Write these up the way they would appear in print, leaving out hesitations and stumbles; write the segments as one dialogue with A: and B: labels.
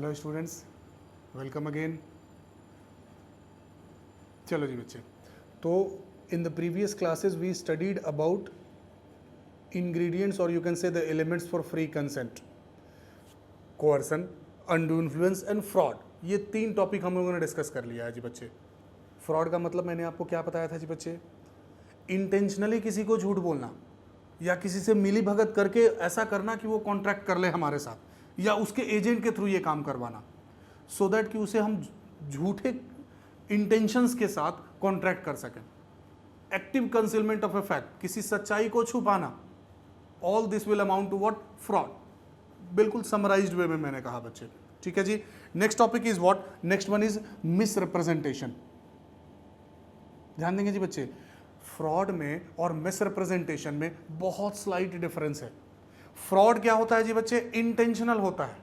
A: Hello students, welcome again. चलो जी बच्चे, तो in the previous classes we studied about ingredients or you can say the elements for free consent, coercion, undue influence and fraud। ये तीन topic हम लोगों ने डिस्कस कर लिया है जी बच्चे। फ्रॉड का मतलब मैंने आपको क्या बताया था जी बच्चे? इंटेंशनली किसी को झूठ बोलना या किसी से मिली भगत करके ऐसा करना कि वो कॉन्ट्रैक्ट कर ले हमारे साथ, या उसके एजेंट के थ्रू ये काम करवाना, सो दैट कि उसे हम झूठे इंटेंशंस के साथ कॉन्ट्रैक्ट कर सकें। Active concealment of a fact, किसी सच्चाई को छुपाना, all this will amount to what? Fraud. बिल्कुल समराइज्ड वे में मैंने कहा बच्चे, ठीक है जी। Next topic is what? Next one is misrepresentation. ध्यान देंगे जी बच्चे, फ्रॉड में और मिस रिप्रेजेंटेशन में बहुत स्लाइट डिफरेंस है। फ्रॉड क्या होता है जी बच्चे? इंटेंशनल होता है।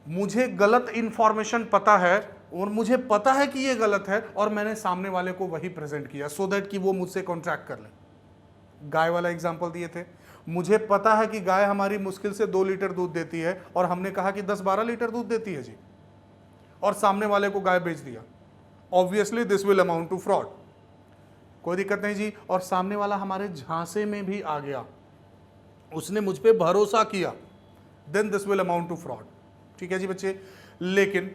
A: मुझे गलत इंफॉर्मेशन पता है और मुझे पता है कि ये गलत है और मैंने सामने वाले को वही प्रेजेंट किया सो दैट कि वो मुझसे कॉन्ट्रैक्ट कर ले। गाय वाला एग्जांपल दिए थे, मुझे पता है कि गाय हमारी मुश्किल से 2 लीटर दूध देती है और हमने कहा कि 10-12 लीटर दूध देती है जी, और सामने वाले को गाय बेच दिया। Obviously this will amount to fraud. कोई दिक्कत नहीं जी। और सामने वाला हमारे झांसे में भी आ गया, उसने मुझ पे भरोसा किया, then this will amount to fraud. ठीक है जी बच्चे। लेकिन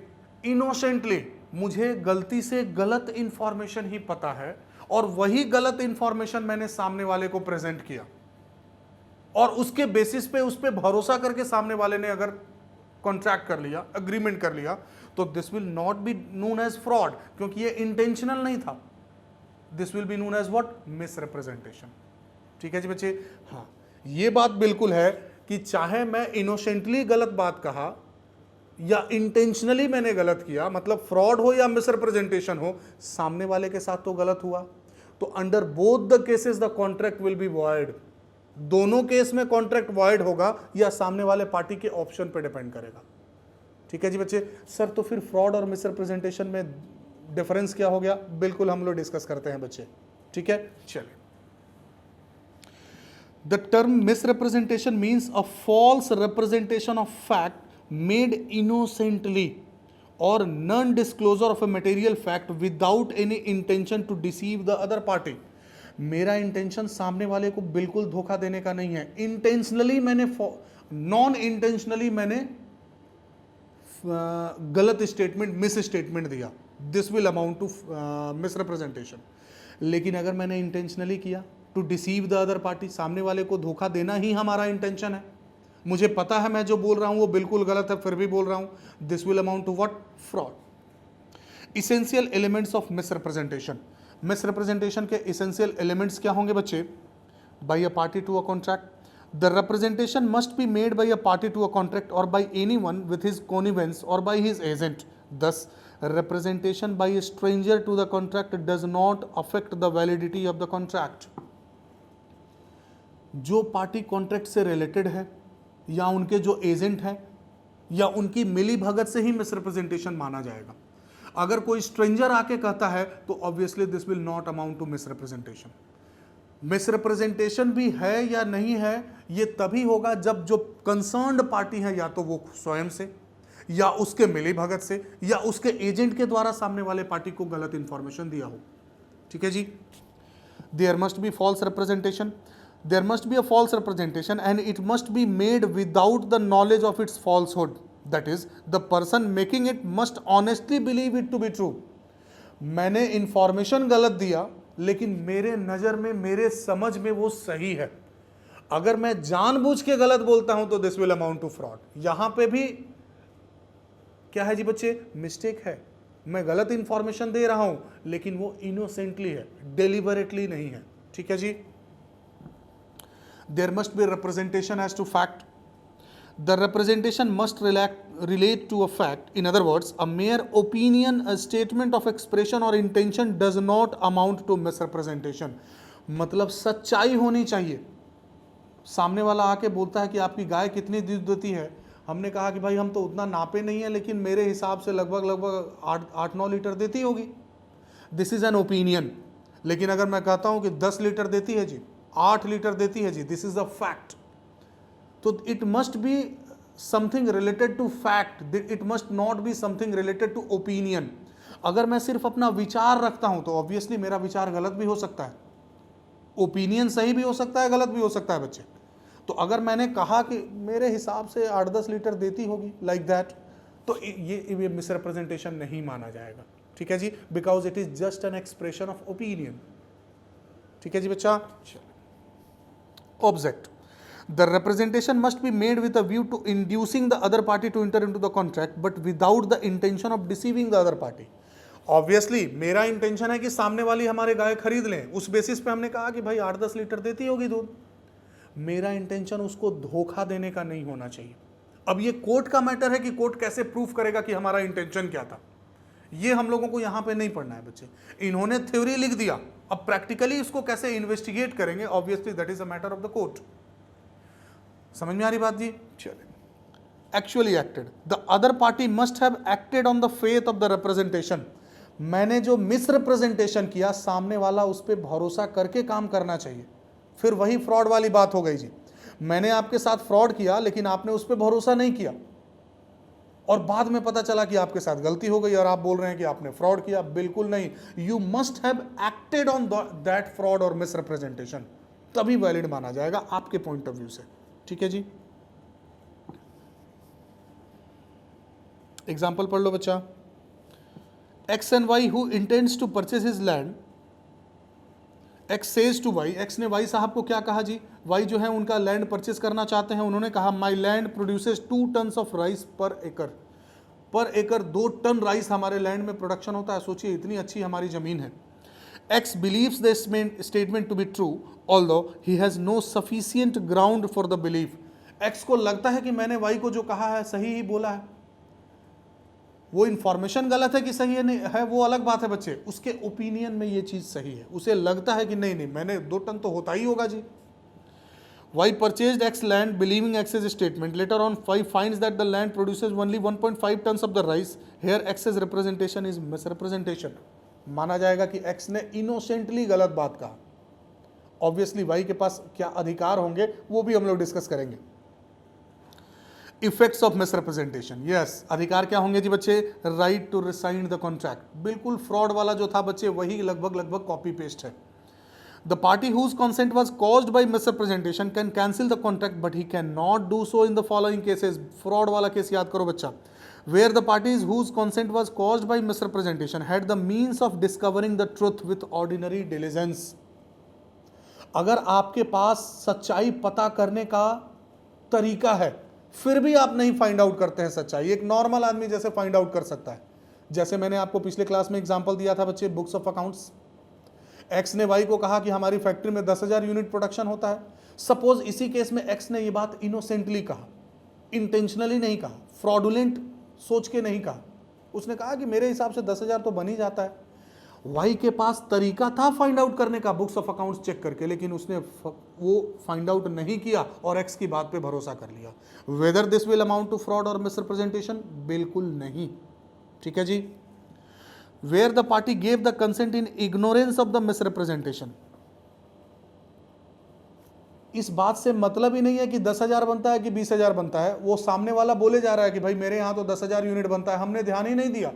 A: इनोसेंटली मुझे गलती से गलत इंफॉर्मेशन ही पता है और वही गलत इंफॉर्मेशन मैंने सामने वाले को प्रेजेंट किया और उसके बेसिस पे उस पे भरोसा करके सामने वाले ने अगर कॉन्ट्रैक्ट कर लिया, अग्रीमेंट कर लिया, तो this will not be known as fraud, क्योंकि ये इंटेंशनल नहीं था। This will be known as what? Misrepresentation. ठीक है जी बच्चे। हाँ, ये बात बिल्कुल है कि चाहे मैं इनोसेंटली गलत बात कहा या इंटेंशनली मैंने गलत किया, मतलब फ्रॉड हो या मिस रिप्रेजेंटेशन हो, सामने वाले के साथ तो गलत हुआ, तो under both the cases the contract will be void. दोनों केस में कॉन्ट्रैक्ट वॉइड होगा या सामने वाले पार्टी के ऑप्शन पे डिपेंड करेगा। ठीक है जी बच्चे। सर तो फिर फ्रॉड और मिस रिप्रेजेंटेशन में डिफरेंस क्या हो गया? बिल्कुल हम लोग डिस्कस करते हैं बच्चे, ठीक है। चलिए, the term misrepresentation means a false representation of fact made innocently or non-disclosure of a material fact without any intention to deceive the other party। मेरा इंटेंशन सामने वाले को बिल्कुल धोखा देने का नहीं है। इंटेंशनली मैंने, नॉन इंटेंशनली मैंने गलत स्टेटमेंट, मिस स्टेटमेंट दिया, this will amount to misrepresentation. लेकिन अगर मैंने इंटेंशनली किया to deceive the other party, सामने वाले को धोखा देना ही हमारा इंटेंशन है, मुझे पता है मैं जो बोल रहा हूं वो बिल्कुल गलत है फिर भी बोल रहा हूं, this will amount to what? Fraud. Essential elements of misrepresentation. मिस रिप्रेजेंटेशन के इसेंशियल एलिमेंट्स क्या होंगे बच्चे? By a party to a contract, the representation must be made by a party to a contract और by anyone with his connivance और by his agent. Thus, representation by a stranger to the contract does not affect the validity of the contract. जो party contract से related है या उनके जो agent हैं या उनकी मिली भगत से ही मिसरिप्रेजेंटेशन माना जाएगा। अगर कोई स्ट्रेंजर आके कहता है तो obviously this will not amount to misrepresentation. Misrepresentation भी है या नहीं है ये तभी होगा जब जो कंसर्न्ड पार्टी है या तो वो स्वयं से या उसके मिली भगत से या उसके एजेंट के द्वारा सामने वाले पार्टी को गलत इंफॉर्मेशन दिया हो। ठीक है जी। There must be false representation, there must be a false representation and it must be made without the knowledge of its falsehood, that is the person making it must honestly believe it to be true। मैंने information गलत दिया लेकिन मेरे नज़र में, मेरे समझ में वो सही है। अगर मैं जानबूझ के गलत बोलता हूं तो this will amount to fraud. यहां पे भी क्या है जी बच्चे? मिस्टेक है। मैं गलत इंफॉर्मेशन दे रहा हूं लेकिन वो इनोसेंटली है, डेलिबरेटली नहीं है। ठीक है जी। There must be representation as to fact. The representation must relate to a fact. In other words, a mere opinion, a statement of expression or intention does not amount to misrepresentation। मतलब सच्चाई होनी चाहिए। सामने वाला आके बोलता है कि आपकी गाय कितनी दूध देती है, हमने कहा कि भाई हम तो उतना नापे नहीं है लेकिन मेरे हिसाब से लगभग 8-9 लीटर देती होगी। This is an opinion. लेकिन अगर मैं कहता हूं कि 10 लीटर देती है जी, 8 लीटर देती है जी, दिस इज अ फैक्ट। तो it must be something related to fact, it must not be something related to opinion. अगर मैं सिर्फ अपना विचार रखता हूं तो ऑब्वियसली मेरा विचार गलत भी हो सकता है, ओपिनियन सही भी हो सकता है, गलत भी हो सकता है बच्चे। तो अगर मैंने कहा कि मेरे हिसाब से 8-10 लीटर देती होगी लाइक दैट, तो ये मिसरिप्रेजेंटेशन नहीं माना जाएगा, ठीक है जी, because it is just an expression of opinion. ठीक है जी बच्चा। Object, the representation must be made with a view to inducing the other party to enter into the contract but without the intention of deceiving the other party. Obviously मेरा intention है कि सामने वाली हमारे गाय खरीद लें, उस बेसिस पे हमने कहा कि भाई 8-10 लीटर देती होगी दूध। मेरा इंटेंशन उसको धोखा देने का नहीं होना चाहिए। अब ये कोर्ट का मैटर है कि कोर्ट कैसे प्रूफ करेगा कि हमारा इंटेंशन क्या था, ये हम लोगों को यहां पे नहीं पढ़ना है बच्चे। इन्होंने थ्योरी लिख दिया, अब प्रैक्टिकली इसको कैसे इन्वेस्टिगेट करेंगे, obviously that is a matter of the court. समझ में आ रही बात जी? चलिए, actually acted, the other party must have acted on the faith of the representation. मैंने जो मिसरिप्रेजेंटेशन किया, सामने वाला उस पर भरोसा करके काम करना चाहिए। फिर वही फ्रॉड वाली बात हो गई जी, मैंने आपके साथ फ्रॉड किया लेकिन आपने उस पर भरोसा नहीं किया और बाद में पता चला कि आपके साथ गलती हो गई और आप बोल रहे हैं कि आपने फ्रॉड किया। बिल्कुल नहीं, you must have acted on that fraud और मिसरिप्रेजेंटेशन, तभी वैलिड माना जाएगा आपके पॉइंट ऑफ व्यू से। ठीक है जी, एग्जाम्पल पढ़ लो बच्चा। X and Y who intends to purchase his land, X says to Y, X ने वाई साहब को क्या कहा जी, वाई जो है उनका लैंड परचेज करना चाहते हैं, उन्होंने कहा my land produces 2 tons of rice per acre 2 ton rice हमारे लैंड में प्रोडक्शन होता है। सोचिए इतनी अच्छी हमारी जमीन है। X believes this statement to be true although he has no sufficient ground for the belief. X को लगता है कि मैंने वाई को जो कहा है सही ही बोला है, वो इंफॉर्मेशन गलत है कि सही है नहीं है वो अलग बात है बच्चे, उसके ओपिनियन में ये चीज सही है, उसे लगता है कि नहीं नहीं मैंने 2 टन तो होता ही होगा जी। Y purchased X land believing excess statement, later on Y finds that the land produces only 1.5 tons of the rice, here excess representation is misrepresentation. माना जाएगा कि एक्स ने इनोसेंटली गलत बात कहा। ऑब्वियसली वाई के पास क्या अधिकार होंगे वो भी हम लोग डिस्कस करेंगे। इफेक्ट्स ऑफ मिसरिप्रेजेंटेशन, यस, अधिकार क्या होंगे जी बच्चे, right to rescind the contract. बिल्कुल फ्रॉड वाला जो था बच्चे वही लगभग कॉपी पेस्ट है। The party whose consent was caused by misrepresentation can cancel the contract but he can not do so in the following cases. Fraud वाला case याद करो बच्चा, where the parties whose consent was caused by misrepresentation had the means of discovering the truth with ordinary diligence. अगर आपके पास सच्चाई पता करने का तरीका है फिर भी आप नहीं फाइंड आउट करते हैं सच्चाई, एक नॉर्मल आदमी जैसे फाइंड आउट कर सकता है। जैसे मैंने आपको पिछले क्लास में एग्जांपल दिया था बच्चे, बुक्स ऑफ अकाउंट्स। एक्स ने वाई को कहा कि हमारी फैक्ट्री में 10,000 यूनिट प्रोडक्शन होता है। सपोज इसी केस में एक्स ने ये बात इनोसेंटली कहा, इंटेंशनली नहीं कहा, फ्रॉडुलेंट सोच के नहीं कहा, उसने कहा कि मेरे हिसाब से 10,000 तो बन ही जाता है। वाई के पास तरीका था फाइंड आउट करने का बुक्स ऑफ अकाउंट्स चेक करके, लेकिन उसने वो फाइंड आउट नहीं किया और एक्स की बात पे भरोसा कर लिया। Whether this will amount to fraud और मिसरिप्रेजेंटेशन, बिल्कुल नहीं। ठीक है जी। Where the party gave the consent in ignorance of the misrepresentation, इस बात से मतलब ही नहीं है कि 10,000 बनता है कि 20,000 बनता है, वो सामने वाला बोले जा रहा है कि भाई मेरे यहां तो 10,000 यूनिट बनता है, हमने ध्यान ही नहीं दिया,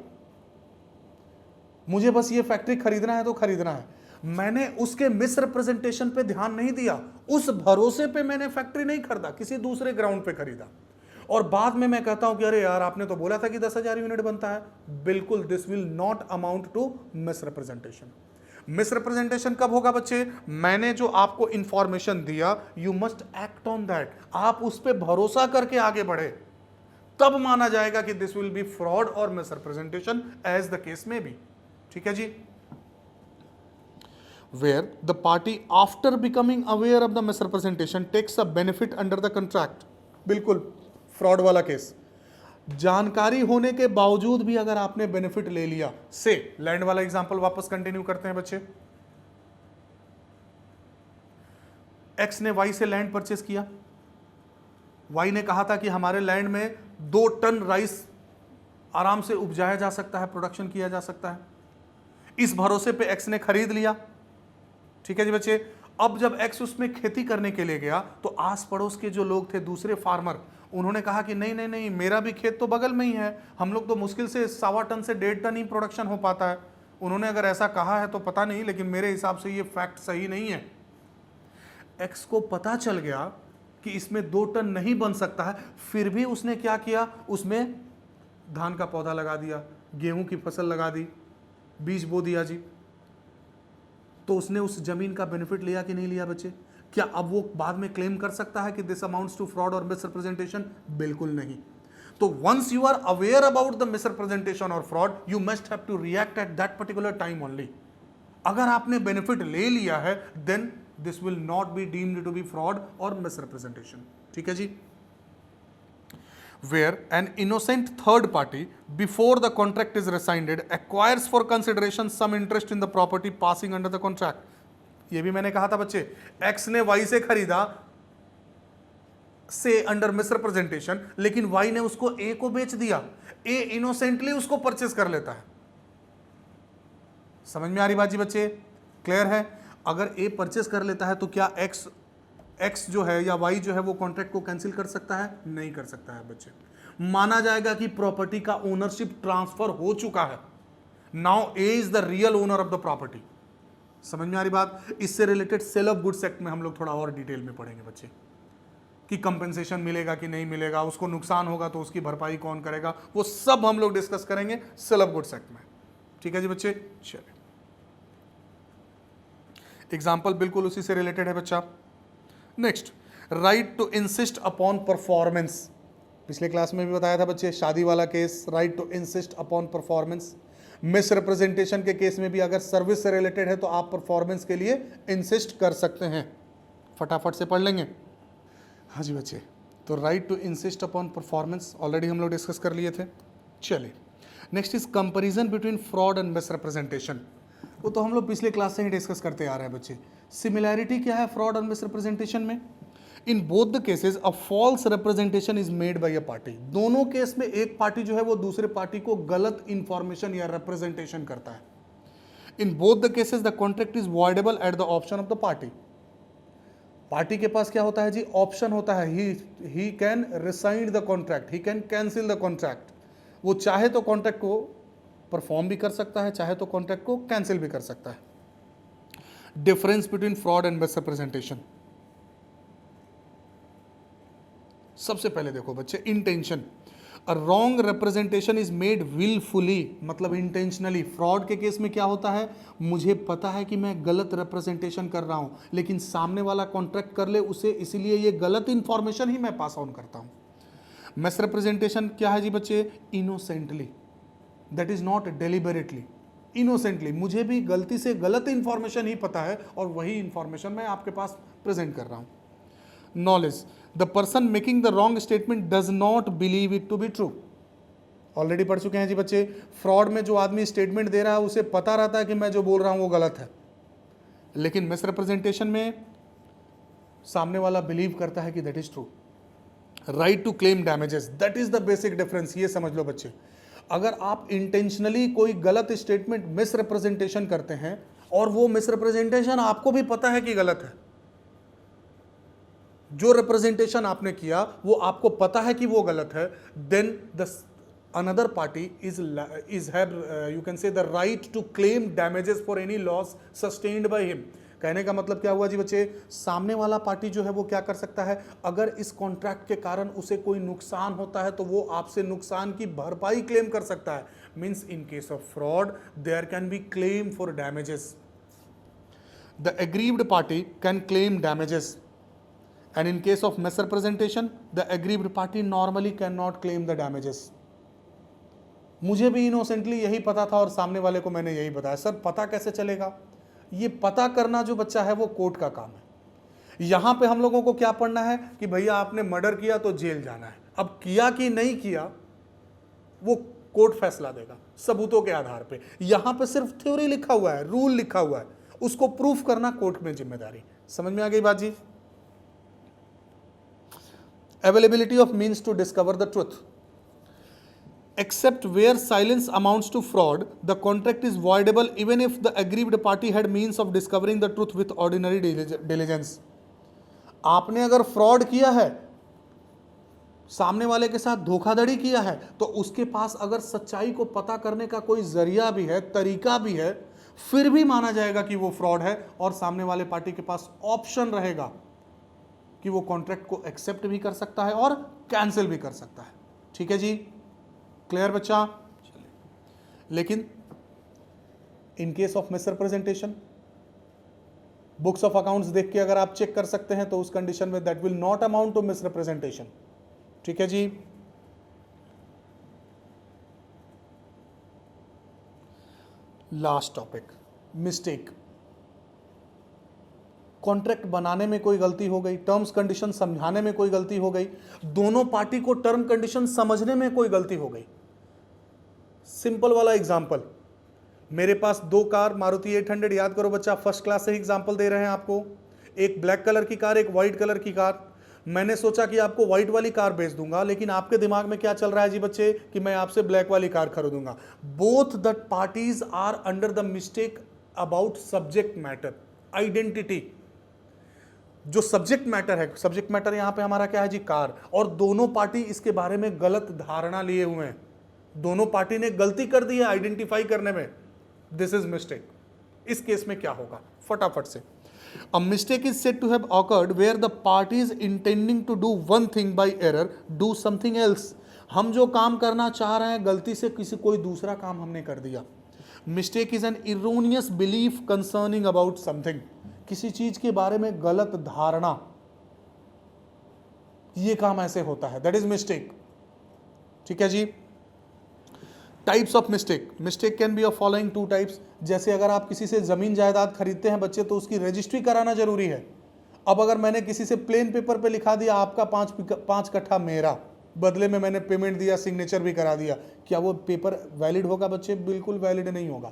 A: मुझे बस ये फैक्ट्री खरीदना है तो खरीदना है, मैंने उसके मिसरिप्रेजेंटेशन पे ध्यान नहीं दिया, उस भरोसे पे मैंने फैक्ट्री नहीं खरीदा, किसी दूसरे ग्राउंड पे खरीदा, और बाद में मैं कहता हूं कि अरे यार आपने तो बोला था कि 10,000 यूनिट बनता है। बिल्कुल, this will not amount to misrepresentation. Misrepresentation कब होगा बच्चे, मैंने जो आपको इंफॉर्मेशन दिया, you must act on that, आप उस पर भरोसा करके आगे बढ़े, तब माना जाएगा कि दिस विल बी फ्रॉड और मिसरिप्रेजेंटेशन एज द केस में बी। ठीक है जी। Where the party after becoming aware of the misrepresentation takes a benefit under the contract, बिल्कुल फ्रॉड वाला केस, जानकारी होने के बावजूद भी अगर आपने बेनिफिट ले लिया, से लैंड वाला एग्जांपल वापस कंटिन्यू करते हैं बच्चे। एक्स ने वाई से लैंड परचेस किया, वाई ने कहा था कि हमारे लैंड में 2 टन राइस आराम से उपजाया जा सकता है, प्रोडक्शन किया जा सकता है, इस भरोसे पे एक्स ने खरीद लिया। ठीक है जी बच्चे। अब जब एक्स उसमें खेती करने के लिए गया तो आस पड़ोस के जो लोग थे, दूसरे फार्मर, उन्होंने कहा कि नहीं नहीं नहीं, मेरा भी खेत तो बगल में ही है, हम लोग तो मुश्किल से 1.25 टन से 1.5 टन ही प्रोडक्शन हो पाता है। उन्होंने अगर ऐसा कहा है तो पता नहीं, लेकिन मेरे हिसाब से ये फैक्ट सही नहीं है। एक्स को पता चल गया कि इसमें 2 टन नहीं बन सकता है, फिर भी उसने क्या किया, उसमें धान का पौधा लगा दिया, गेहूं की फसल लगा दी, बीज बो दिया जी। तो उसने उस जमीन का बेनिफिट लिया कि नहीं लिया बच्चे? क्या अब वो बाद में क्लेम कर सकता है कि दिस अमाउंट्स टू फ्रॉड और मिसरिप्रेजेंटेशन? बिल्कुल नहीं। तो once you are aware about the misrepresentation और fraud, you must have to react at that particular time only. अगर आपने बेनिफिट ले लिया है, then this will not be deemed to be fraud और मिसरिप्रेजेंटेशन। ठीक है जी। Where an innocent third party, before the contract is rescinded, acquires for consideration some interest in the property passing under the contract. ये भी मैंने कहा था बच्चे, X ने Y से खरीदा से अंडर मिसरिप्रेजेंटेशन, लेकिन Y ने उसको A को बेच दिया, A इनोसेंटली उसको परचेस कर लेता है। समझ में आ रही बात जी बच्चे? क्लियर है? अगर A परचेस कर लेता है तो क्या X जो है या Y जो है वो कॉन्ट्रैक्ट को कैंसिल कर सकता है? नहीं कर सकता है बच्चे। माना जाएगा कि प्रॉपर्टी का ओनरशिप ट्रांसफर हो चुका है। Now A is the real owner of the property. समझ में आ रही बात? इससे related sale of goods act में हम लोग थोड़ा और डिटेल में पढ़ेंगे बच्चे, कि कंपेंसेशन मिलेगा कि नहीं मिलेगा, उसको नुकसान होगा तो उसकी भरपाई कौन करेगा, वो सब हम लोग डिस्कस करेंगे सेल ऑफ गुड्स एक्ट में। ठीक है जी बच्चे? चलिए, एग्जाम्पल बिल्कुल उसी से रिलेटेड है बच्चा। Next, right to insist upon performance. पिछले क्लास में भी बताया था बच्चे, शादी वाला case, right to insist upon performance. Miss representation के केस में भी अगर सर्विस से रिलेटेड है तो आप परफॉर्मेंस के लिए इंसिस्ट कर सकते हैं। फटाफट से पढ़ लेंगे। हाँ जी बच्चे, तो right to insist upon performance already हम लोग डिस्कस कर लिए थे। चलिए, next is comparison between fraud and misrepresentation. वो तो हम लोग पिछले क्लास से ही डिस्कस करते आ रहे हैं बच्चे। सिमिलैरिटी क्या है फ्रॉड और मिस रिप्रेजेंटेशन में? In both the cases a false representation is made by a party. दोनों केस में एक पार्टी जो है वो दूसरे पार्टी को गलत इंफॉर्मेशन या रिप्रेजेंटेशन करता है। In both the cases the contract is voidable at the option of the party. Party के पास क्या होता है जी? ऑप्शन होता है। He can rescind the contract, he can cancel the contract. वो चाहे तो कॉन्ट्रैक्ट को परफॉर्म भी कर सकता है, चाहे तो कॉन्ट्रैक्ट को कैंसिल भी कर सकता है। Difference between fraud and miss representation. सबसे पहले देखो बच्चे, intention. A wrong representation is made wilfully, मतलब इंटेंशनली। फ्रॉड के केस में क्या होता है? मुझे पता है कि मैं गलत रिप्रेजेंटेशन कर रहा हूं, लेकिन सामने वाला कॉन्ट्रैक्ट कर ले उसे, इसीलिए ये गलत इंफॉर्मेशन ही मैं पास ऑन करता हूं। मिस रिप्रेजेंटेशन क्या है जी बच्चे? Innocently, that is not deliberately. Innocently मुझे भी गलती से गलत इंफॉर्मेशन ही पता है और वही इंफॉर्मेशन मैं आपके पास प्रेजेंट कर रहा हूं। Knowledge, the person making the wrong statement does not believe it to be true. Already पढ़ चुके हैं जी बच्चे। फ्रॉड में जो आदमी स्टेटमेंट दे रहा है उसे पता रहता है कि मैं जो बोल रहा हूं वो गलत है, लेकिन मिस रिप्रेजेंटेशन में सामने वाला बिलीव करता है कि that is true. Right to claim damages, that is the basic difference. ये समझ लो बच्चे, अगर आप इंटेंशनली कोई गलत स्टेटमेंट मिस रिप्रेजेंटेशन करते हैं और वो मिस रिप्रेजेंटेशन आपको भी पता है कि गलत है, जो रिप्रेजेंटेशन आपने किया वो आपको पता है कि वो गलत है, then the another party is have you can say the right to claim damages for any loss sustained by him. कहने का मतलब क्या हुआ जी बच्चे? सामने वाला पार्टी जो है वो क्या कर सकता है? अगर इस कॉन्ट्रैक्ट के कारण उसे कोई नुकसान होता है तो वो आपसे नुकसान की भरपाई क्लेम कर सकता है। Means in case of fraud there can be claim for damages. The aggrieved party can claim damages, and in case of misrepresentation the aggrieved party normally cannot claim the damages. मुझे भी innocently यही पता था और सामने वाले को मैंने यही बताया। सर पता कैसे चलेगा? ये पता करना जो बच्चा है वो कोर्ट का काम है। यहां पे हम लोगों को क्या पढ़ना है कि भैया आपने मर्डर किया तो जेल जाना है। अब किया कि नहीं किया वो कोर्ट फैसला देगा सबूतों के आधार पे। यहां पे सिर्फ थ्योरी लिखा हुआ है, रूल लिखा हुआ है, उसको प्रूफ करना कोर्ट में जिम्मेदारी। समझ में आ गई बात जी? Availability of means to discover the truth. Except where silence amounts to fraud, the contract is voidable even if the aggrieved party had means of discovering the truth with ordinary diligence. आपने अगर fraud किया है सामने वाले के साथ धोखाधड़ी किया है, तो उसके पास अगर सच्चाई को पता करने का कोई जरिया भी है, तरीका भी है, फिर भी माना जाएगा कि वो फ्रॉड है, और सामने वाले पार्टी के पास ऑप्शन रहेगा कि वो कॉन्ट्रैक्ट को एक्सेप्ट भी कर सकता है और कैंसिल भी कर सकता है। ठीक है जी, क्लियर बच्चा? चलिए, लेकिन इन case of misrepresentation, books of accounts देख के अगर आप चेक कर सकते हैं तो उस कंडीशन में that will not amount to misrepresentation. ठीक है जी। Last topic, mistake. कॉन्ट्रैक्ट बनाने में कोई गलती हो गई, टर्म्स कंडीशन समझाने में कोई गलती हो गई, दोनों पार्टी को टर्म कंडीशन समझने में कोई गलती हो गई। सिंपल वाला एग्जांपल, मेरे पास दो कार मारुति 800, याद करो बच्चा, फर्स्ट क्लास से एग्जांपल दे रहे हैं आपको, एक ब्लैक कलर की कार, एक व्हाइट कलर की कार। मैंने सोचा कि आपको व्हाइट वाली कार बेच दूंगा, लेकिन आपके दिमाग में क्या चल रहा है जी बच्चे कि मैं आपसे ब्लैक वाली कार खरीदूंगा। Both the parties are under the mistake about subject matter, identity. जो सब्जेक्ट मैटर है, सब्जेक्ट मैटर यहां पे हमारा क्या है जी, कार, और दोनों पार्टी इसके बारे में गलत धारणा लिए हुए हैं। दोनों पार्टी ने गलती कर दी है आइडेंटिफाई करने में, दिस इज मिस्टेक। इस केस में क्या होगा, फटाफट से। A mistake is said to have occurred where the parties intending to do one thing by error do something else. हम जो काम करना चाह रहे हैं गलती से कोई दूसरा काम हमने कर दिया। Mistake is an erroneous belief concerning about something. किसी चीज के बारे में गलत धारणा, ये काम ऐसे होता है, दैट इज मिस्टेक। ठीक है जी। Types of mistake, mistake can be of following two types. जैसे अगर आप किसी से जमीन जायदाद खरीदते हैं बच्चे, तो उसकी रजिस्ट्री कराना जरूरी है। अब अगर मैंने किसी से प्लेन पेपर पे लिखा दिया आपका 5 कट्ठा मेरा, बदले में मैंने पेमेंट दिया, सिग्नेचर भी करा दिया, क्या वो पेपर वैलिड होगा बच्चे? बिल्कुल वैलिड नहीं होगा।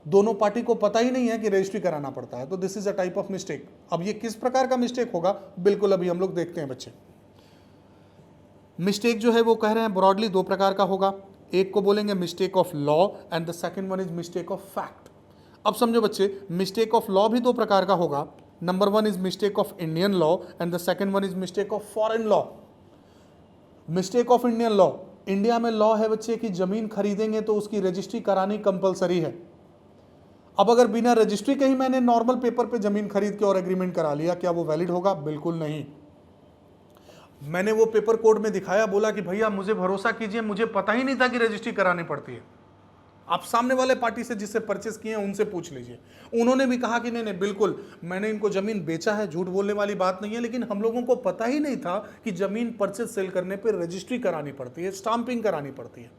A: दोनों पार्टी को पता ही नहीं है कि रजिस्ट्री कराना पड़ता है, तो this is a type of mistake. अब ये किस प्रकार का मिस्टेक होगा, बिल्कुल अभी हम लोग देखते हैं बच्चे। मिस्टेक जो है वो कह रहे हैं ब्रॉडली दो प्रकार का होगा। एक को बोलेंगे mistake of law and the second one is mistake of fact. अब समझो बच्चे, मिस्टेक ऑफ लॉ भी दो प्रकार का होगा। Number one is mistake of Indian law and the second one is mistake of foreign law. Mistake of Indian law, India में law है बच्चे कि जमीन खरीदेंगे तो उसकी रजिस्ट्री करानी कंपलसरी है। अब अगर बिना रजिस्ट्री के ही मैंने नॉर्मल पेपर पे जमीन खरीद के और एग्रीमेंट करा लिया, क्या वो वैलिड होगा? बिल्कुल नहीं। मैंने वो पेपर कोर्ट में दिखाया, बोला कि भैया मुझे भरोसा कीजिए, मुझे पता ही नहीं था कि रजिस्ट्री करानी पड़ती है। आप सामने वाले पार्टी से जिससे परचेस किए हैं उनसे पूछ लीजिए, उन्होंने भी कहा कि नहीं नहीं बिल्कुल मैंने इनको जमीन बेचा है, झूठ बोलने वाली बात नहीं है, लेकिन हम लोगों को पता ही नहीं था कि जमीन परचेस सेल करने पर रजिस्ट्री करानी पड़ती है, स्टाम्पिंग करानी पड़ती है।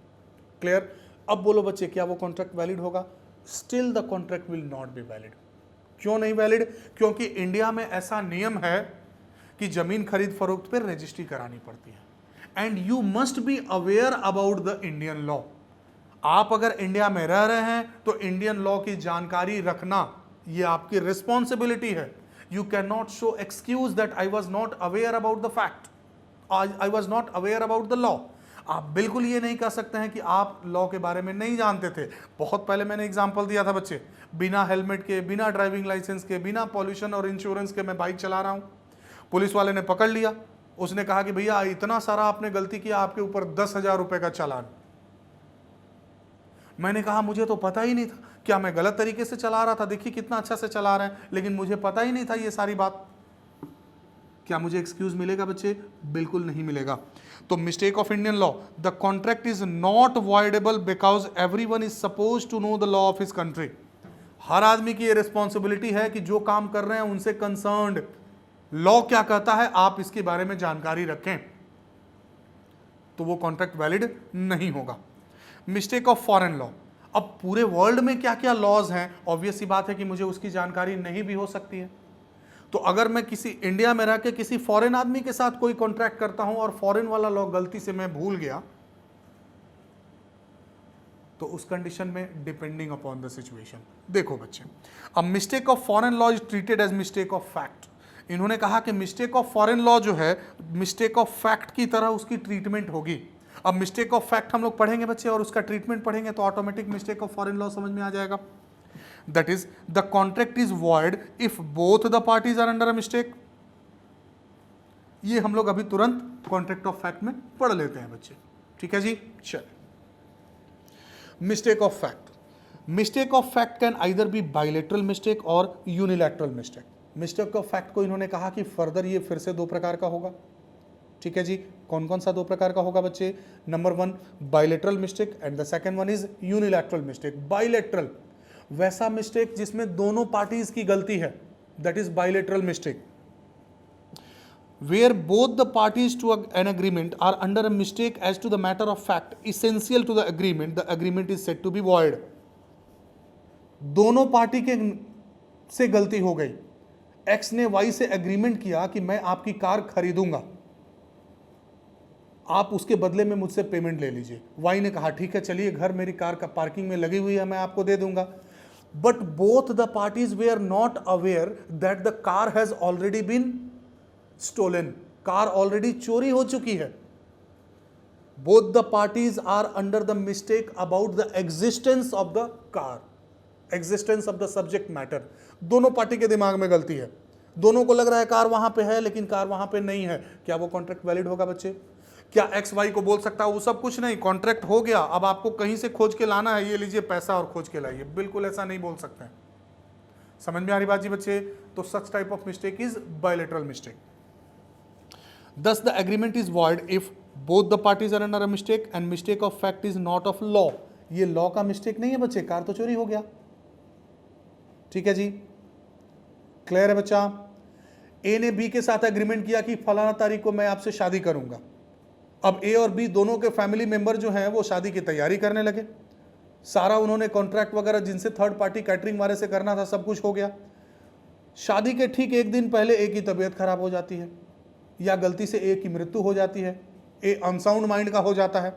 A: क्लियर? अब बोलो बच्चे, क्या वो कॉन्ट्रैक्ट वैलिड होगा? Still the contract will not be valid. क्यों नहीं वैलिड? क्योंकि इंडिया में ऐसा नियम है कि जमीन खरीद फरोख्त पर रजिस्ट्री करानी पड़ती है, and you must be aware about the Indian law. आप अगर इंडिया में रह रहे हैं तो इंडियन लॉ की जानकारी रखना ये आपकी रिस्पॉन्सिबिलिटी है। You can not show excuse that I was not aware about the fact, I was not aware about the law. आप बिल्कुल ये नहीं कह सकते हैं कि आप लॉ के बारे में नहीं जानते थे। बहुत पहले मैंने एग्जांपल दिया था बच्चे, बिना हेलमेट के, बिना ड्राइविंग लाइसेंस के, बिना पॉल्यूशन और इंश्योरेंस के मैं बाइक चला रहा हूं। पुलिस वाले ने पकड़ लिया, उसने कहा कि भैया इतना सारा आपने गलती किया, आपके ऊपर 10,000 रुपए का चालान। मैंने कहा मुझे तो पता ही नहीं था, क्या मैं गलत तरीके से चला रहा था? देखिए कितना अच्छा से चला रहे हैं, लेकिन मुझे पता ही नहीं था ये सारी बात। क्या मुझे एक्सक्यूज मिलेगा बच्चे? बिल्कुल नहीं मिलेगा। तो mistake of Indian law, the contract is not voidable because everyone is suppose to know the law of his country. हर आदमी की ये रिस्पॉन्सिबिलिटी है कि जो काम कर रहे हैं उनसे कंसर्न्ड लॉ क्या कहता है आप इसके बारे में जानकारी रखें, तो वो कॉन्ट्रैक्ट वैलिड नहीं होगा। मिस्टेक ऑफ फॉरेन लॉ, अब पूरे वर्ल्ड में क्या क्या लॉज हैं, ऑब्वियस सी बात है कि मुझे उसकी जानकारी नहीं भी हो सकती है। तो अगर मैं किसी इंडिया में रह के किसी फॉरेन आदमी के साथ कोई कॉन्ट्रैक्ट करता हूं और फॉरेन वाला लॉ गलती से मैं भूल गया, तो उस कंडीशन में डिपेंडिंग अपॉन द सिचुएशन। देखो बच्चे, अब mistake of foreign law is treated as mistake of fact. इन्होंने कहा कि मिस्टेक ऑफ फॉरेन लॉ जो है मिस्टेक ऑफ फैक्ट की तरह उसकी ट्रीटमेंट होगी। अब मिस्टेक ऑफ फैक्ट हम लोग पढ़ेंगे बच्चे और उसका ट्रीटमेंट पढ़ेंगे तो automatic mistake of foreign law समझ में आ जाएगा। That is the contract is void if both the parties are under a mistake. ये हम लोग अभी तुरंत कॉन्ट्रैक्ट ऑफ फैक्ट में पढ़ लेते हैं बच्चे, ठीक है जी। चल, mistake of fact. Mistake of fact can either be bilateral mistake और unilateral mistake. Mistake of fact को इन्होंने कहा कि फर्दर ये फिर से दो प्रकार का होगा, ठीक है जी। कौन कौन सा दो प्रकार का होगा बच्चे? Number 1 bilateral mistake and the second one is unilateral mistake. Bilateral वैसा मिस्टेक जिसमें दोनों पार्टीज की गलती है, that is bilateral mistake. Where both the parties to an agreement are under a mistake as to the matter of fact essential to the agreement is said to be void. दोनों party के से गलती हो गई, x ने Y से agreement किया कि मैं आपकी कार खरीदूंगा, आप उसके बदले में मुझसे पेमेंट ले लीजिए। वाई ने कहा ठीक है चलिए, घर मेरी कार का पार्किंग में लगी हुई है, मैं आपको दे दूंगा। But both the parties they are not aware that the car has already been stolen, car already चोरी हो चुकी है। Both the parties are under the mistake about the existence of the car, existence of the subject matter. दोनों party के दिमाग में गलती है, दोनों को लग रहा है कार वहां पे है लेकिन कार वहां पे नहीं है। क्या वो कॉन्ट्रैक्ट वैलिड होगा बच्चे? क्या एक्स वाई को बोल सकता है वो सब कुछ नहीं, कॉन्ट्रैक्ट हो गया, अब आपको कहीं से खोज के लाना है, ये लीजिए पैसा और खोज के लाइए? बिल्कुल ऐसा नहीं बोल सकते हैं। समझ में आ रही बात जी बच्चे? तो such type of mistake is bilateral mistake. Thus the agreement is void if both the parties are under a mistake and mistake of fact is not of law. ये लॉ का मिस्टेक नहीं है बच्चे, कार तो चोरी हो गया, ठीक है जी। क्लियर है बच्चा? ए ने बी के साथ एग्रीमेंट किया कि फलाना तारीख को मैं आपसे शादी करूंगा। अब ए और बी दोनों के फैमिली मेंबर जो हैं वो शादी की तैयारी करने लगे, सारा उन्होंने कॉन्ट्रैक्ट वगैरह जिनसे थर्ड पार्टी कैटरिंग वाले से करना था सब कुछ हो गया। शादी के ठीक एक दिन पहले ए की तबीयत खराब हो जाती है या गलती से ए की मृत्यु हो जाती है, ए अनसाउंड माइंड का हो जाता है।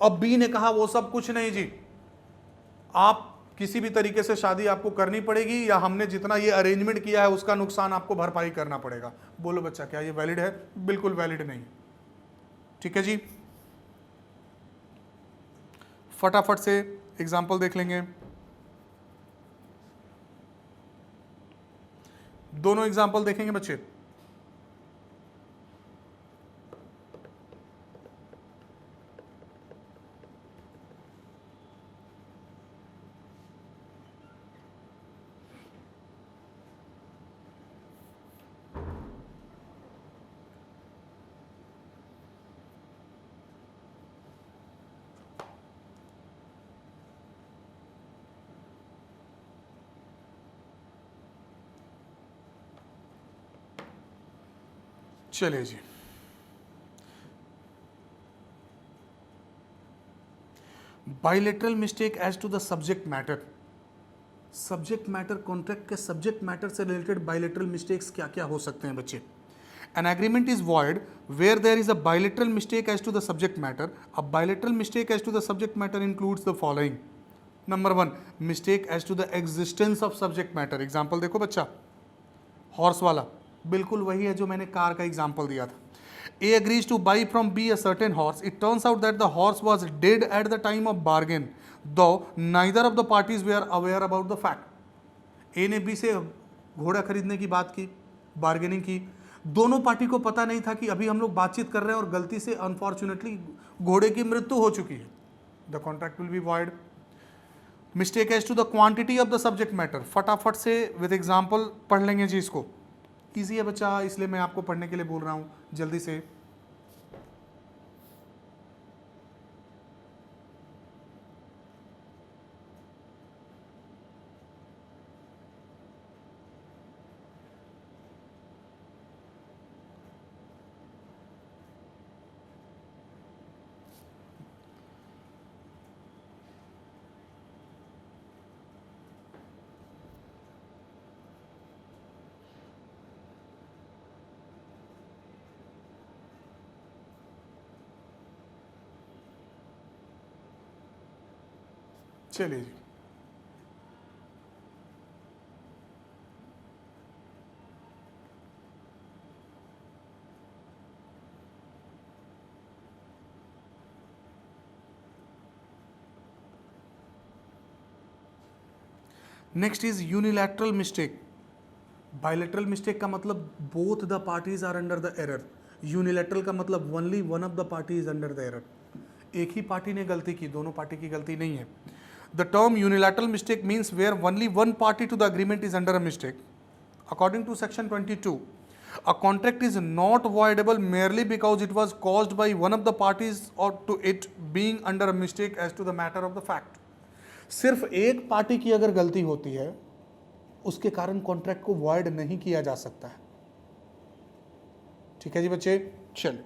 A: अब बी ने कहा वो सब कुछ नहीं जी, आप किसी भी तरीके से शादी आपको करनी पड़ेगी या हमने जितना ये अरेंजमेंट किया है उसका नुकसान आपको भरपाई करना पड़ेगा। बोलो बच्चा क्या ये वैलिड है? बिल्कुल वैलिड नहीं, ठीक है जी। फटाफट से एग्जाम्पल देख लेंगे, दोनों एग्जाम्पल देखेंगे बच्चे। चलिए जी, bilateral mistake as to the subject matter. Subject matter, contract के सब्जेक्ट मैटर से रिलेटेड बाइलेटरल मिस्टेक्स क्या क्या हो सकते हैं बच्चे? An agreement is void where there is a bilateral mistake as to the subject matter. A bilateral mistake as to the subject matter includes the following. Number 1, mistake as to the existence of subject matter. Example देखो बच्चा, horse वाला बिल्कुल वही है जो मैंने car का example दिया था। A agrees to buy from B a certain horse. It turns out that the horse was dead at the time of bargain, though neither of the parties were aware about the fact. A ने B से घोड़ा खरीदने की बात की, bargaining की, दोनों party को पता नहीं था कि अभी हम लोग बातचीत कर रहे हैं और गलती से अनफॉर्चुनेटली घोड़े की मृत्यु हो चुकी है। The contract will be void. Mistake as to the quantity of the subject matter, फटाफट से विद एग्जांपल पढ़ लेंगे जी इसको। इजी है बच्चा, इसलिए मैं आपको पढ़ने के लिए बोल रहा हूँ जल्दी से। चलिए जी, next is unilateral mistake. Bilateral mistake का मतलब both the parties are under the error. Unilateral का मतलब only one of the party is under the error, एक ही पार्टी ने गलती की, दोनों पार्टी की गलती नहीं है। The term unilateral mistake means where only one party to the agreement is under a mistake. According to section 22, a contract is not voidable merely because it was caused by one of the parties or to it being under a mistake as to the matter of the fact। सिर्फ एक party की अगर गलती होती है उसके कारण contract को वॉइड नहीं किया जा सकता है। ठीक है जी बच्चे, चलिए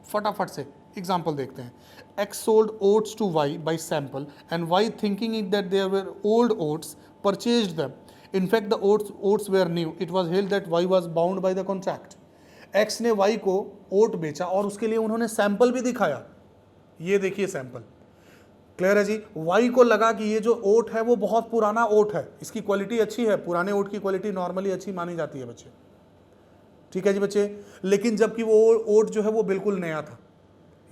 A: फटाफट से एग्जाम्पल देखते हैं। X sold oats to Y by sample and Y thinking it that they were old oats purchased them. In fact, the oats were new. It was held that Y was bound by the contract. X ने Y को ओट बेचा और उसके लिए उन्होंने sample भी दिखाया। ये देखिए सैंपल, क्लियर है जी। Y को लगा कि ये जो ओट है वो बहुत पुराना ओट है, इसकी क्वालिटी अच्छी है, पुराने ओट की क्वालिटी नॉर्मली अच्छी मानी जाती है बच्चे। ठीक है जी बच्चे, लेकिन जबकि वो ओट जो है वो बिल्कुल नया था।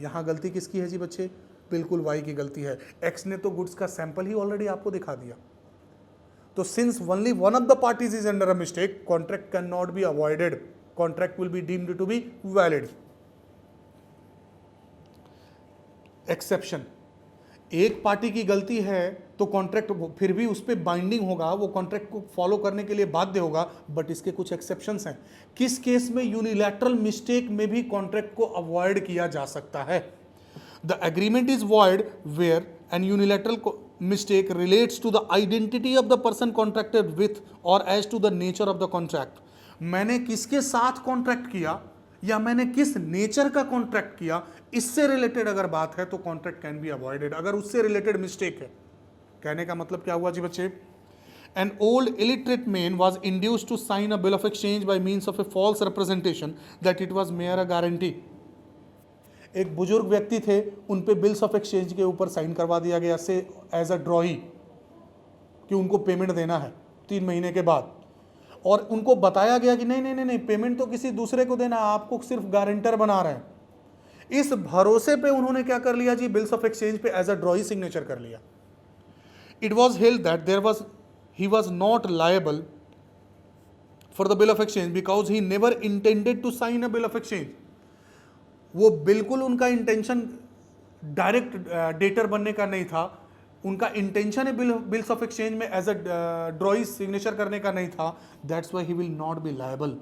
A: यहाँ गलती किसकी है जी बच्चे? बिल्कुल Y की गलती है। X ने तो गुड्स का सैंपल ही ऑलरेडी आपको दिखा दिया। तो since only one of the parties is under a mistake, contract can not be avoided, contract will be deemed to be valid. Exception, एक पार्टी की गलती है तो कॉन्ट्रैक्ट फिर भी उस पर बाइंडिंग होगा, वो कॉन्ट्रैक्ट को फॉलो करने के लिए बाध्य होगा, बट इसके कुछ एक्सेप्शंस हैं। किस केस में यूनिलैटरल मिस्टेक में भी कॉन्ट्रैक्ट को अवॉइड किया जा सकता है? The agreement is void where an unilateral mistake relates to the identity of the person contracted with or as to the nature of the contract। मैंने किसके साथ कॉन्ट्रैक्ट किया या मैंने किस नेचर का कॉन्ट्रैक्ट किया, इससे रिलेटेड अगर बात है तो कॉन्ट्रैक्ट कैन बी अवॉइडेड, अगर उससे रिलेटेड मिस्टेक है। कहने का मतलब क्या हुआ जी बच्चे? An old illiterate man was induced to sign a bill of exchange by means of a false representation that it was mere a guarantee। एक बुजुर्ग व्यक्ति थे, उन पे बिल्स ऑफ एक्सचेंज के ऊपर साइन करवा दिया गया से एज अ ड्रॉई कि उनको पेमेंट देना है 3 महीने के बाद, और उनको बताया गया कि नहीं नहीं नहीं नहीं, पेमेंट तो किसी दूसरे को देना, आपको सिर्फ गारंटर बना रहे हैं। इस भरोसे पे उन्होंने क्या कर लिया जी? बिल्स ऑफ एक्सचेंज पे एज अ ड्रॉई सिग्नेचर कर लिया। It was held that he was not liable for the bill of exchange because he never intended to sign a bill of exchange. वो बिल्कुल उनका इंटेंशन डायरेक्ट डेटर बनने का नहीं था, उनका इंटेंशन है बिल्स ऑफ एक्सचेंज में एज अ ड्रॉई सिग्नेचर करने का नहीं था। That's why he will not be liable.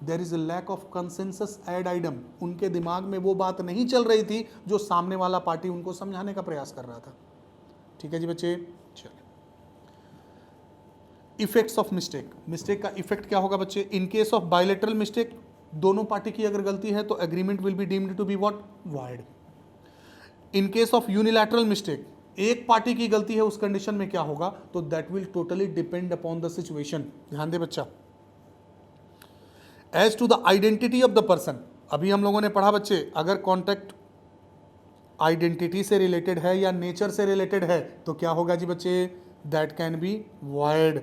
A: There is a lack of consensus ad idem. उनके दिमाग में वो बात नहीं चल रही थी जो सामने वाला पार्टी उनको समझाने का प्रयास कर रहा था। ठीक है जी बच्चे, चलिए इफेक्ट्स ऑफ मिस्टेक। मिस्टेक का इफेक्ट क्या होगा बच्चे? In case of bilateral mistake, दोनों पार्टी की अगर गलती है तो agreement will be deemed to be what? Void. In case of unilateral mistake, एक पार्टी की गलती है, उस कंडीशन में क्या होगा? तो that will totally depend upon the situation. ध्यान दे बच्चा। As to the identity of the person, अभी हम लोगों ने पढ़ा बच्चे, अगर कॉन्ट्रैक्ट आइडेंटिटी से रिलेटेड है या नेचर से रिलेटेड है तो क्या होगा जी बच्चे? That can be void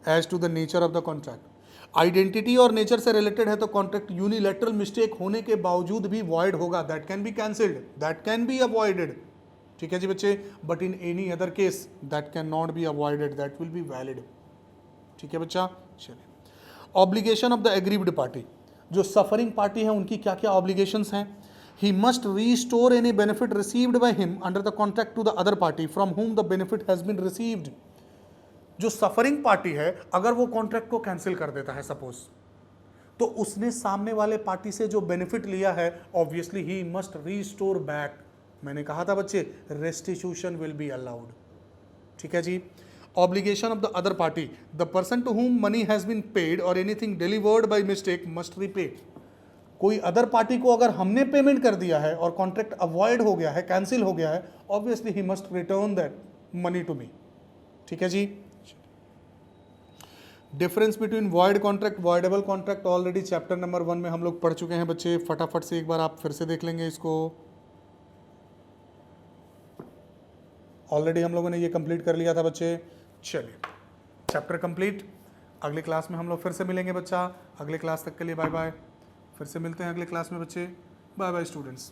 A: as to the nature of the contract. Identity और नेचर से रिलेटेड है तो कॉन्ट्रैक्ट यूनिलैटरल मिस्टेक होने के बावजूद भी वॉइड होगा, that can be cancelled, that can be avoided. ठीक है जी बच्चे, but in any other case that can not be avoided, that will be valid. ठीक है बच्चा, चलिए obligation of the aggrieved party. जो सफरिंग पार्टी है उनकी क्या क्या ऑब्लिगेशंस हैं? He must restore any benefit received by him under the contract to the other party from whom the benefit has been received. जो सफरिंग पार्टी है अगर वो कॉन्ट्रैक्ट को कैंसिल कर देता है सपोज, तो उसने सामने वाले पार्टी से जो बेनिफिट लिया है obviously he must restore back. मैंने कहा था बच्चे रेस्टिट्यूशन विल बी अलाउड। ठीक है जी। Obligation of the other party, the person to whom money has been paid और anything delivered by mistake must repay. कोई अदर पार्टी को अगर हमने पेमेंट कर दिया है और कॉन्ट्रैक्ट अवॉइड हो गया है, कैंसिल हो गया है, obviously he must return that money to me. ठीक है जी। Difference between void contract, voidable contract already chapter number 1 में हम लोग पढ़ चुके हैं बच्चे। फटाफट से एक बार आप फिर से देख लेंगे इसको। ऑलरेडी हम लोगों ने ये कंप्लीट कर लिया था बच्चे। चलिए चैप्टर कंप्लीट। अगली क्लास में हम लोग फिर से मिलेंगे बच्चा। अगले क्लास तक के लिए बाय बाय। फिर से मिलते हैं अगले क्लास में बच्चे। Bye bye students.